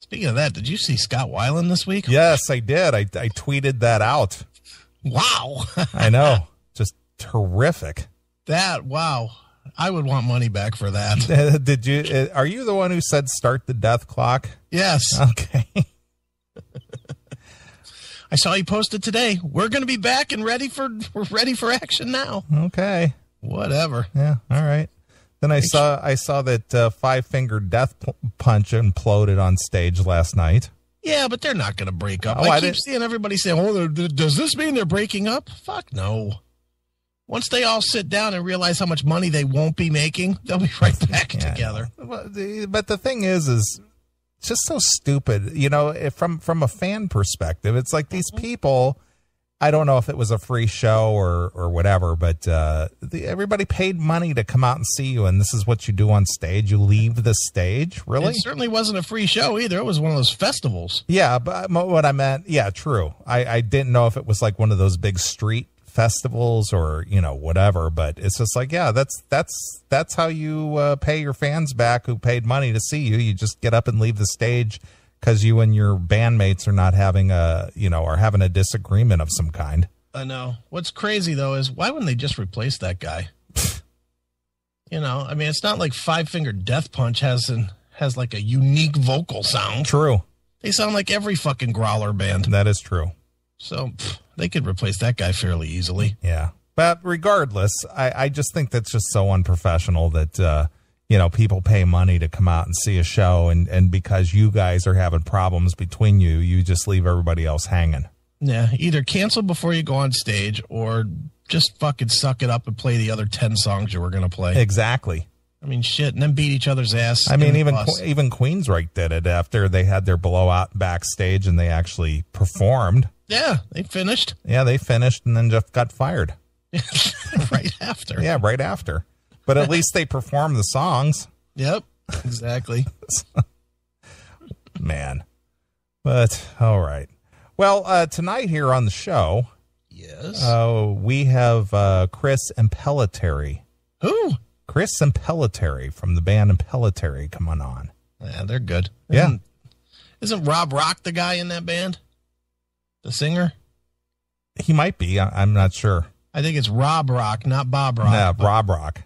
Speaking of that, did you see Scott Weiland this week? Yes, I did. I tweeted that out. Wow. I know. Just terrific. Wow. I would want money back for that. Did you? Are you the one who said start the death clock? Yes. Okay. I saw you posted today. We're going to be back and we're ready for action now. Okay. Whatever. Yeah. All right. Then I saw that Five-Finger Death Punch imploded on stage last night. Yeah, but they're not going to break up. Oh, I keep seeing everybody say, does this mean they're breaking up? Fuck no. Once they all sit down and realize how much money they won't be making, they'll be right back together. But the thing is it's just so stupid. You know, from a fan perspective, it's like these people, I don't know if it was a free show or whatever, but everybody paid money to come out and see you, and this is what you do on stage. You leave the stage? Really? It certainly wasn't a free show either. It was one of those festivals. Yeah, but what I meant, yeah, true. I didn't know if it was like one of those big street festivals or, you know, whatever, but it's just like, yeah, that's how you pay your fans back who paid money to see you. You just get up and leave the stage because you and your bandmates are not having a disagreement of some kind. I know. What's crazy though is why wouldn't they just replace that guy? You know, I mean, it's not like Five-Finger Death Punch has like a unique vocal sound. True. They sound like every fucking growler band. That is true. So they could replace that guy fairly easily. Yeah. But regardless, I just think that's just so unprofessional that, people pay money to come out and see a show. And because you guys are having problems between you, you just leave everybody else hanging. Yeah. Either cancel before you go on stage or just fucking suck it up and play the other 10 songs you were going to play. Exactly. I mean, shit. And then beat each other's ass. I mean, even Queensryche did it after they had their blowout backstage and they actually performed. Yeah, they finished. Yeah, they finished and then just got fired. Right after. Yeah, right after. But at least they performed the songs. Yep, exactly. Man. But, all right. Well, tonight here on the show, yes, we have Chris Impellitteri. Who? Chris Impellitteri from the band Impellitteri coming on. Yeah, they're good. Isn't Rob Rock the guy in that band? The singer? He might be. I'm not sure. I think it's Rob Rock, not Bob Rock. Yeah, Rob Rock.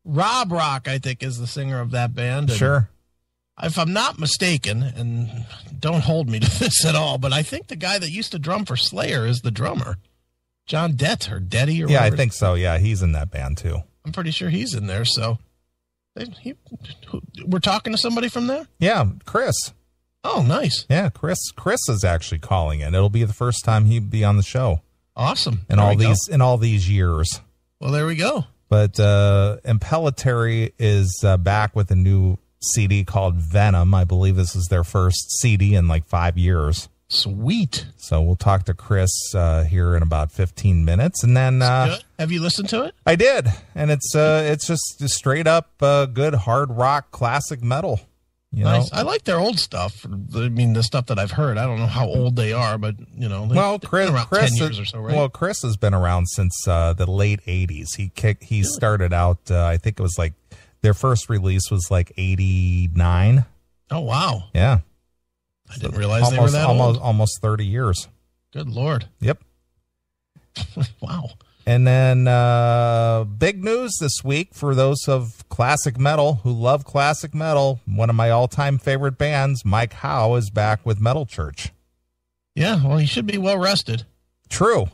Rob Rock, I think, is the singer of that band. And sure. If I'm not mistaken, and don't hold me to this at all, but I think the guy that used to drum for Slayer is the drummer. John Dett or Detty or whatever. Yeah, I think so. Yeah, he's in that band too. I'm pretty sure he's in there. So we're talking to somebody from there? Yeah, Chris. Oh, nice. Yeah, Chris is actually calling in. It'll be the first time he'd be on the show. Awesome. In all these years. Well, there we go. But Impellitteri is back with a new CD called Venom. I believe this is their first CD in like 5 years. Sweet. So we'll talk to Chris here in about 15 minutes, and then have you listened to it? I did, and it's just straight up good hard rock classic metal. Nice. I like their old stuff. I mean, the stuff that I've heard. I don't know how old they are, but Chris, around 10 years or so, right? Well, Chris has been around since the late 80s. He started out. I think it was like their first release was like 89. Oh wow! Yeah, I didn't realize they were that old. Almost 30 years. Good Lord! Yep. Wow. And then big news this week for those of classic metal who love classic metal. One of my all-time favorite bands, Mike Howe, is back with Metal Church. Yeah, well, he should be well rested. True.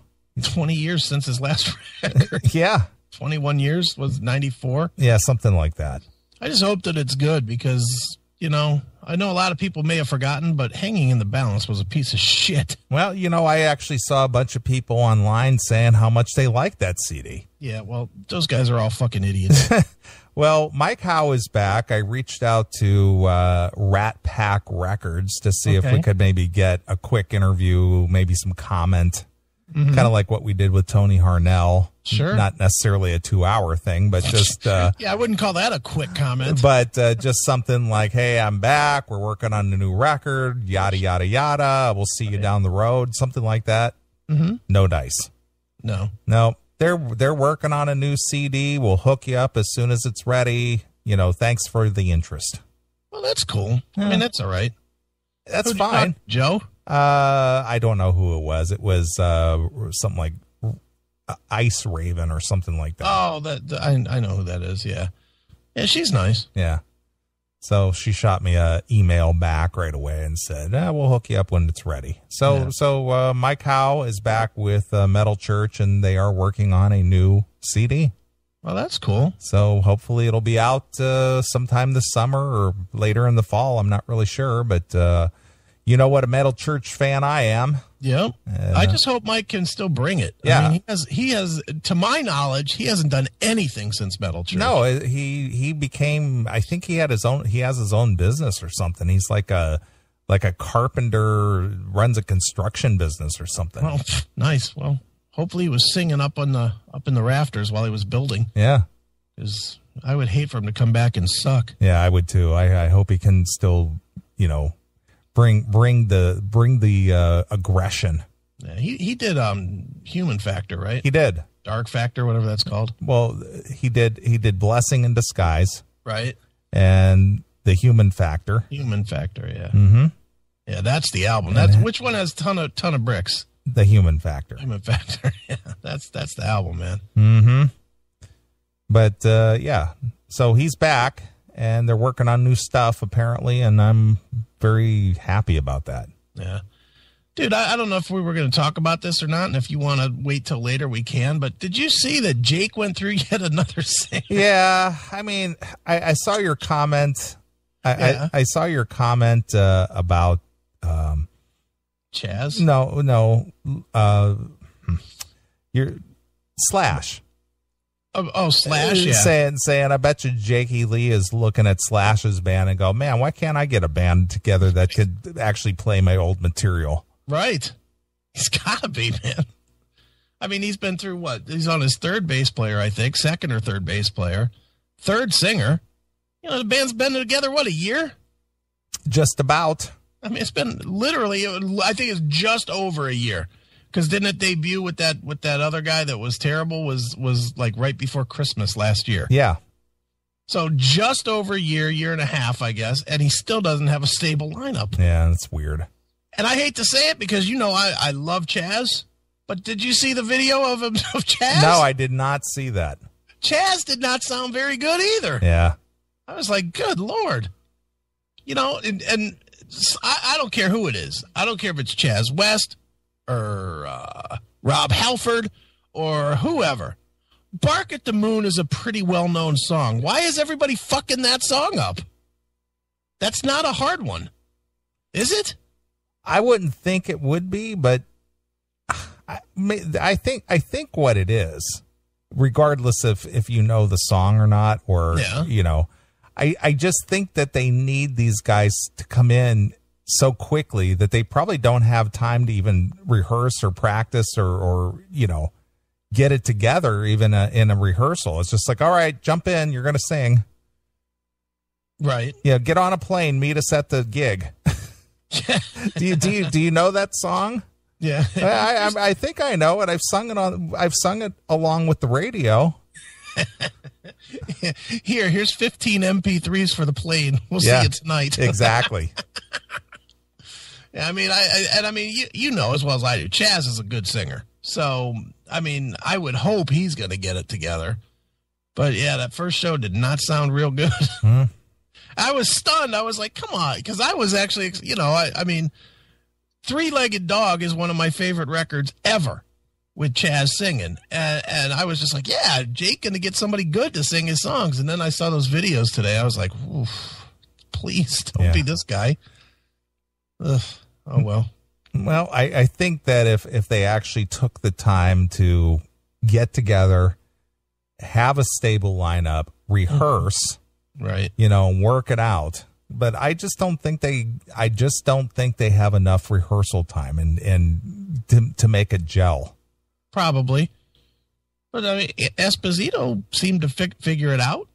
20 years since his last record. Yeah. 21 years was 94. Yeah, something like that. I just hope that it's good because, I know a lot of people may have forgotten, but Hanging in the Balance was a piece of shit. Well, I actually saw a bunch of people online saying how much they liked that CD. Yeah, well, those guys are all fucking idiots. Well, Mike Howe is back. I reached out to Rat Pack Records to see if we could maybe get a quick interview, maybe some comment, kind of like what we did with Tony Harnell. Sure. Not necessarily a 2-hour thing, but just... yeah, I wouldn't call that a quick comment. But just something like, hey, I'm back. We're working on a new record, yada, yada, yada. We'll see you down the road. Something like that. Mm-hmm. No dice. No. They're working on a new CD. We'll hook you up as soon as it's ready. Thanks for the interest. Well, that's cool. Yeah. I mean, that's all right. That's Who'd you fine. talk to, Joe? I don't know who it was. It was something like Ice Raven or something like that. Oh, I know who that is. Yeah. Yeah, she's nice. Yeah. So she shot me a email back right away and said, we'll hook you up when it's ready. So Mike Howe is back with Metal Church, and they are working on a new CD. Well, that's cool. So hopefully it'll be out sometime this summer or later in the fall. I'm not really sure, but you know what a Metal Church fan I am. Yep. I just hope Mike can still bring it. Yeah. I mean, he has, to my knowledge, he hasn't done anything since Metal Church. No, he became, I think he has his own business or something. He's like a carpenter, runs a construction business or something. Well, nice. Well, hopefully he was singing up in the rafters while he was building. Yeah. Because I would hate for him to come back and suck. Yeah, I would too. I hope he can still, bring the aggression. Yeah, he did Human Factor, right? He did. Dark Factor, whatever that's called. Well, he did Blessing in Disguise. Right. And the Human Factor. Human Factor, yeah. Mm-hmm. Yeah, that's the album. That's which one has ton of bricks? The Human Factor. Human Factor. Yeah, that's the album, man. Mm-hmm. But yeah, so he's back, and they're working on new stuff apparently, and I'm very happy about that. Yeah. Dude, I don't know if we were going to talk about this or not, and if you want to wait till later, we can, but did you see that Jake went through yet another singer? Yeah, I mean, I saw your comment. I saw your comment about... Chaz? No. You're Slash. Oh, Slash, yeah. Saying, I bet you Jakey Lee is looking at Slash's band and go, man, why can't I get a band together that could actually play my old material? Right. He's got to be, man. I mean, he's been through what? He's on his third bass player, I think. Second or third bass player. Third singer. The band's been together, what, a year? Just about. I mean, it's been literally, I think it's just over a year. Because didn't it debut with that other guy that was terrible? Was like right before Christmas last year. Yeah. So just over a year and a half, I guess, and he still doesn't have a stable lineup. Yeah, that's weird. And I hate to say it because I love Chaz, but did you see the video of Chaz? No, I did not see that. Chaz did not sound very good either. Yeah. I was like, good Lord. And I don't care who it is. I don't care if it's Chaz West or Rob Halford or whoever. Bark at the Moon is a pretty well-known song. Why is everybody fucking that song up? That's not a hard one. Is it? I wouldn't think it would be, but I think what it is, regardless if you know the song or not, or, I just think that they need these guys to come in so quickly that they probably don't have time to even rehearse or practice or get it together even in a rehearsal. It's just like, all right, jump in, you're going to sing. Right. Yeah, get on a plane, meet us at the gig. Do you know that song? Yeah. I think I know it. I've sung it along with the radio. Here's 15 MP3s for the plane. We'll see you tonight. Exactly. I mean, I mean, you know as well as I do, Chaz is a good singer. So, I mean, I would hope he's going to get it together. But yeah, that first show did not sound real good. Hmm. I was stunned. I was like, come on. Because I was actually, I mean, Three-Legged Dog is one of my favorite records ever with Chaz singing. And I was just like, yeah, Jake going to get somebody good to sing his songs. And then I saw those videos today. I was like, oof, please don't be this guy. Ugh. Oh, well. Well, I think that if they actually took the time to get together, have a stable lineup, rehearse, right, work it out. But I just don't think they have enough rehearsal time and to make it gel. Probably. But I mean, Esposito seemed to figure it out.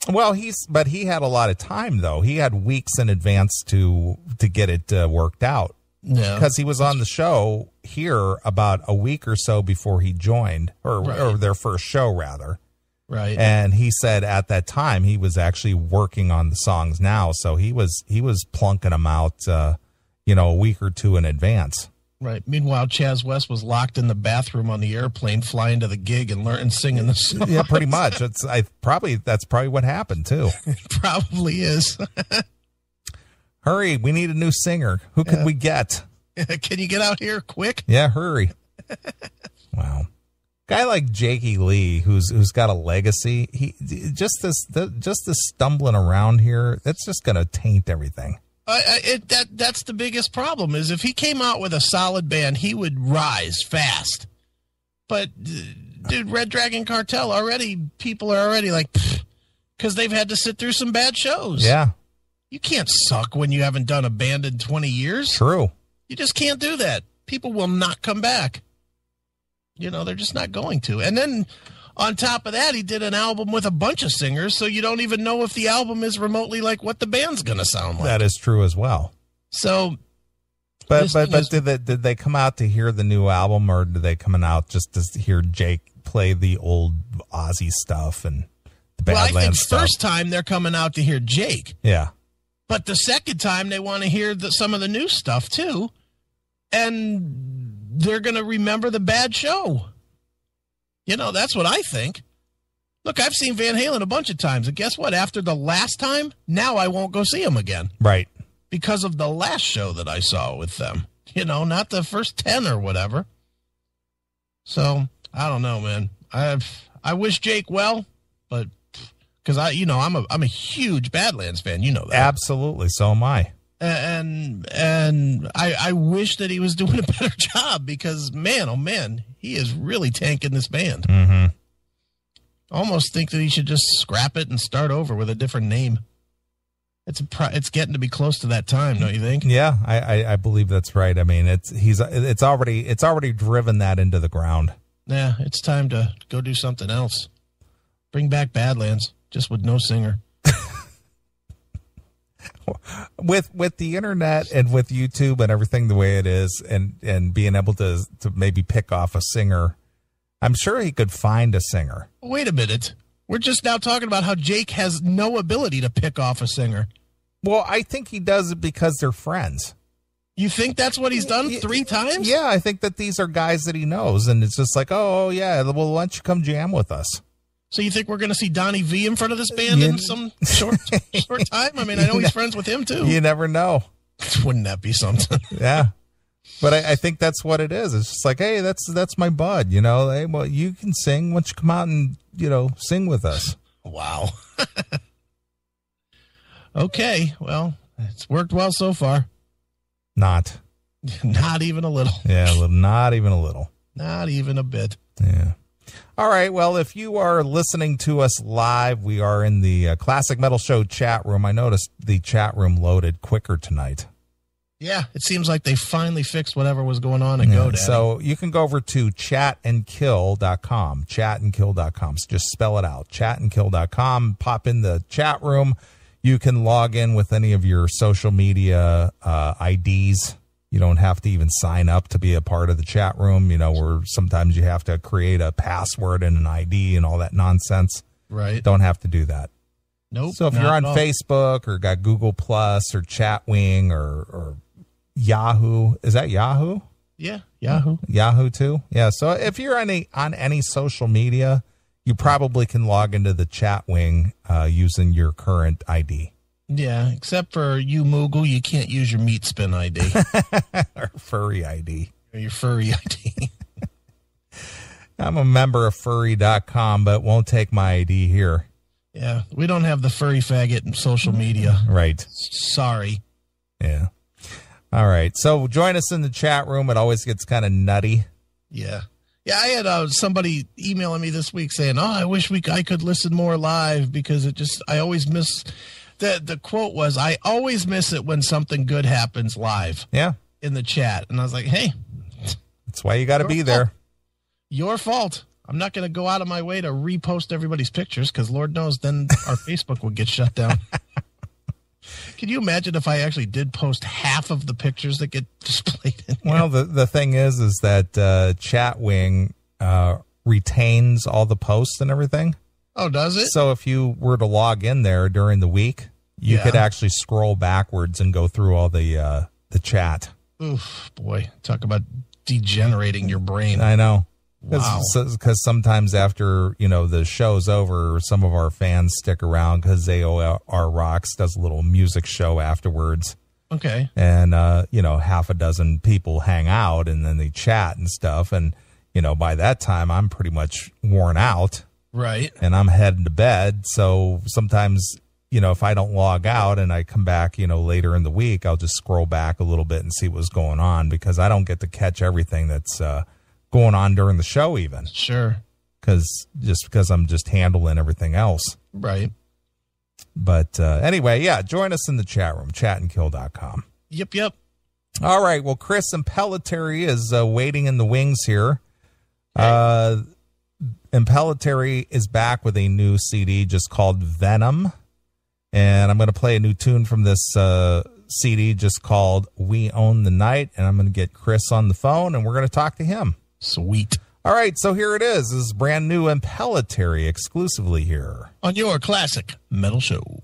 Well, but he had a lot of time though. He had weeks in advance to get it worked out. Yeah. Because he was on the show here about a week or so before he joined, or their first show rather. Right. And he said at that time he was actually working on the songs now, so he was plunking them out a week or two in advance. Right. Meanwhile, Chaz West was locked in the bathroom on the airplane flying to the gig and singing the song. Yeah, pretty much. That's probably what happened too. It probably is. Hurry, we need a new singer. Who could we get? Can you get out here quick? Yeah, hurry. Wow. Guy like Jakey Lee, who's got a legacy, he just this stumbling around here, that's just going to taint everything. That's the biggest problem, is if he came out with a solid band, he would rise fast. But, dude, Red Dragon Cartel, people are already like, because they've had to sit through some bad shows. Yeah. You can't suck when you haven't done a band in 20 years. True. You just can't do that. People will not come back. They're just not going to. And then on top of that, he did an album with a bunch of singers, so you don't even know if the album is remotely like what the band's going to sound like. That is true as well. So, but did they come out to hear the new album, or did they come out just to hear Jake play the old Ozzy stuff and the Badlands stuff? Well, I think first time they're coming out to hear Jake. Yeah. But the second time they want to hear some of the new stuff too, and they're going to remember the bad show. That's what I think. Look, I've seen Van Halen a bunch of times, and guess what? After the last time, now I won't go see them again. Right. Because of the last show that I saw with them. Not the first 10 or whatever. So, I don't know, man. I wish Jake well, but because I'm a huge Badlands fan, you know that. Absolutely, so am I. And I wish that he was doing a better job, because, man, oh, man, he is really tanking this band. Mm-hmm. Almost think that he should just scrap it and start over with a different name. It's getting to be close to that time, don't you think? Yeah, I believe that's right. I mean, it's already driven that into the ground. Yeah, it's time to go do something else. Bring back Badlands, just with no singer. With the internet and with YouTube and everything the way it is, and being able to maybe pick off a singer, I'm sure he could find a singer. Wait a minute. We're just now talking about how Jake has no ability to pick off a singer. Well, I think he does it because they're friends. You think that's what he's done 3 times? Yeah, I think that these are guys that he knows, and it's just like, oh yeah, well, why don't you come jam with us? So you think we're going to see Donnie V in front of this band in some short time? I mean, I know he's friends with him, too. You never know. Wouldn't that be something? Yeah. But I think that's what it is. It's just like, hey, that's my bud, Hey, well, you can sing. Why don't you come out and, sing with us? Wow. Okay. Well, it's worked well so far. Not even a little. Yeah, not even a little. Not even a bit. Yeah. All right. Well, if you are listening to us live, we are in the Classic Metal Show chat room. I noticed the chat room loaded quicker tonight. Yeah, it seems like they finally fixed whatever was going on at GoDaddy. So you can go over to chatandkill.com, chatandkill.com. So just spell it out, chatandkill.com. Pop in the chat room. You can log in with any of your social media IDs. You don't have to even sign up to be a part of the chat room, where sometimes you have to create a password and an ID and all that nonsense. Right. Don't have to do that. Nope. So if you're on Facebook or got Google Plus or Chatwing or Yahoo, is that Yahoo? Yeah, Yahoo. Yahoo too? Yeah, so if you're on any social media, you probably can log into the Chatwing using your current ID. Yeah, except for you, Moogle, you can't use your meat spin ID. Or furry ID. Or your furry ID. I'm a member of furry.com, but won't take my ID here. Yeah, we don't have the furry faggot in social media. Right. Sorry. Yeah. All right. So join us in the chat room. It always gets kind of nutty. Yeah. Yeah, I had somebody emailing me this week saying, I wish I could listen more live because I always miss... The quote was, I always miss it when something good happens live. Yeah. In the chat. And I was like, hey. That's why you got to be there. Your fault. I'm not going to go out of my way to repost everybody's pictures because Lord knows then our Facebook would get shut down. Can you imagine if I actually did post half of the pictures that get displayed in here? Well, the thing is that Chatwing retains all the posts and everything. Oh, does it? So if you were to log in there during the week, you could actually scroll backwards and go through all the the chat. Oof, boy, talk about degenerating your brain. I know. Wow. Because sometimes after, the show's over, some of our fans stick around because AOR Rocks does a little music show afterwards. Okay. And, half a dozen people hang out and then they chat and stuff. And, by that time, I'm pretty much worn out. Right. And I'm heading to bed. So sometimes, if I don't log out and I come back, later in the week, I'll just scroll back a little bit and see what's going on because I don't get to catch everything that's going on during the show even. Sure. Because I'm just handling everything else. Right. But anyway, yeah, join us in the chat room, chatandkill.com. Yep. All right. Well, Chris Impellitteri is waiting in the wings here. Impellitteri is back with a new CD just called Venom. And I'm going to play a new tune from this CD just called We Own the Night. And I'm going to get Chris on the phone and we're going to talk to him. Sweet. All right, so here it is. This is brand new Impellitteri exclusively here on your classic metal show.